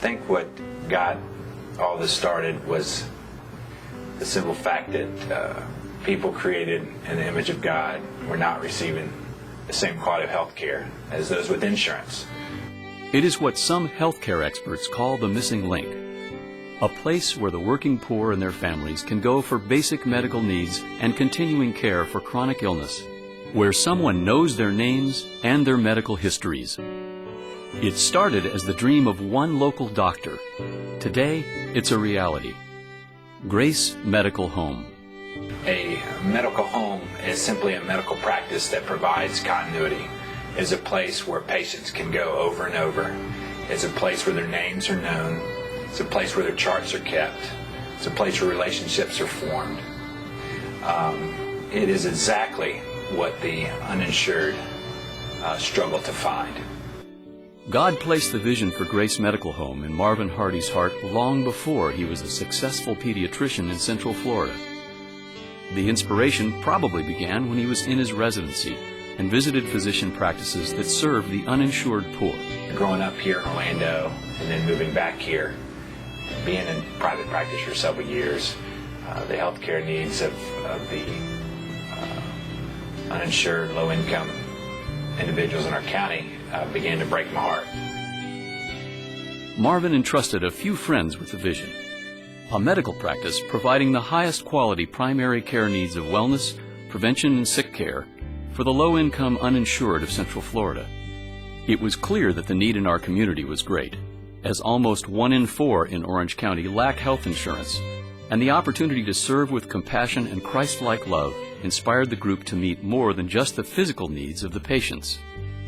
think what got all this started was the simple fact that people created in the image of God were not receiving the same quality of health care as those with insurance. It is what some healthcare experts call the missing link, a place where the working poor and their families can go for basic medical needs and continuing care for chronic illness, where someone knows their names and their medical histories. It started as the dream of one local doctor. Today, it's a reality. Grace Medical Home. A medical home is simply a medical practice that provides continuity. It's a place where patients can go over and over. It's a place where their names are known. It's a place where their charts are kept. It's a place where relationships are formed. It is exactly what the uninsured struggle to find. God placed the vision for Grace Medical Home in Marvin Hardy's heart long before he was a successful pediatrician in Central Florida. The inspiration probably began when he was in his residency and visited physician practices that serve the uninsured poor. Growing up here in Orlando and then moving back here, being in private practice for several years, the healthcare needs of the uninsured, low-income individuals in our county began to break my heart. Marvin entrusted a few friends with the vision, a medical practice providing the highest quality primary care needs of wellness, prevention, and sick care for the low-income uninsured of Central Florida. It was clear that the need in our community was great, as almost 1 in 4 in Orange County lack health insurance, and the opportunity to serve with compassion and Christ-like love inspired the group to meet more than just the physical needs of the patients.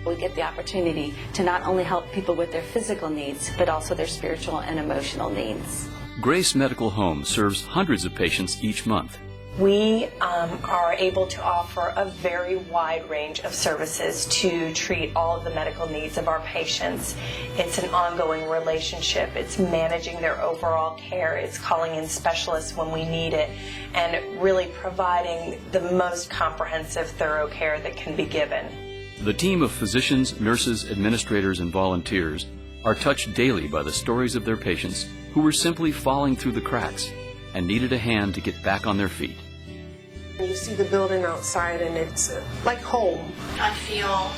We get the opportunity to not only help people with their physical needs, but also their spiritual and emotional needs. Grace Medical Home serves hundreds of patients each month. We are able to offer a very wide range of services to treat all of the medical needs of our patients. It's an ongoing relationship. It's managing their overall care. It's calling in specialists when we need it, and really providing the most comprehensive, thorough care that can be given. The team of physicians, nurses, administrators, and volunteers are touched daily by the stories of their patients who were simply falling through the cracks and needed a hand to get back on their feet. You see the building outside and it's like home. I feel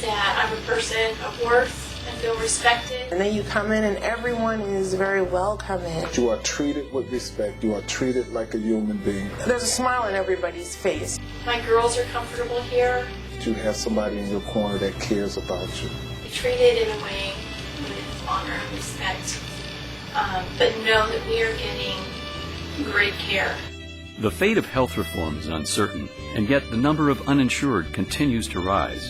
that I'm a person of worth and feel respected. And then you come in and everyone is very welcoming. You are treated with respect. You are treated like a human being. There's a smile on everybody's face. My girls are comfortable here. You have somebody in your corner that cares about you. Be treated in a way with honor and respect, but know that we are getting great care. The fate of health reform is uncertain, and yet the number of uninsured continues to rise.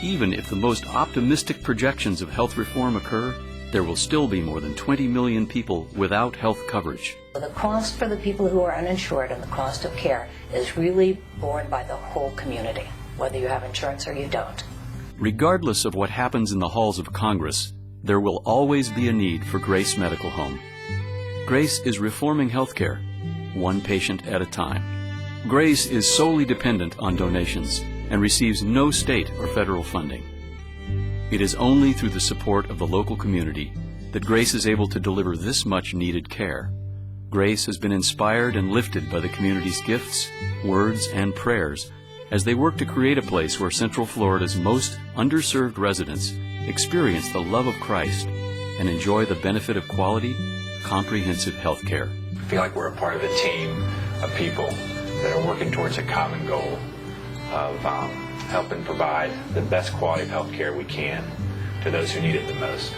Even if the most optimistic projections of health reform occur, there will still be more than 20 million people without health coverage. The cost for the people who are uninsured and the cost of care is really borne by the whole community, whether you have insurance or you don't. Regardless of what happens in the halls of Congress, there will always be a need for Grace Medical Home. Grace is reforming healthcare, one patient at a time. Grace is solely dependent on donations and receives no state or federal funding. It is only through the support of the local community that Grace is able to deliver this much needed care. Grace has been inspired and lifted by the community's gifts, words, and prayers as they work to create a place where Central Florida's most underserved residents experience the love of Christ and enjoy the benefit of quality, comprehensive health care. I feel like we're a part of a team of people that are working towards a common goal of helping provide the best quality of health care we can to those who need it the most.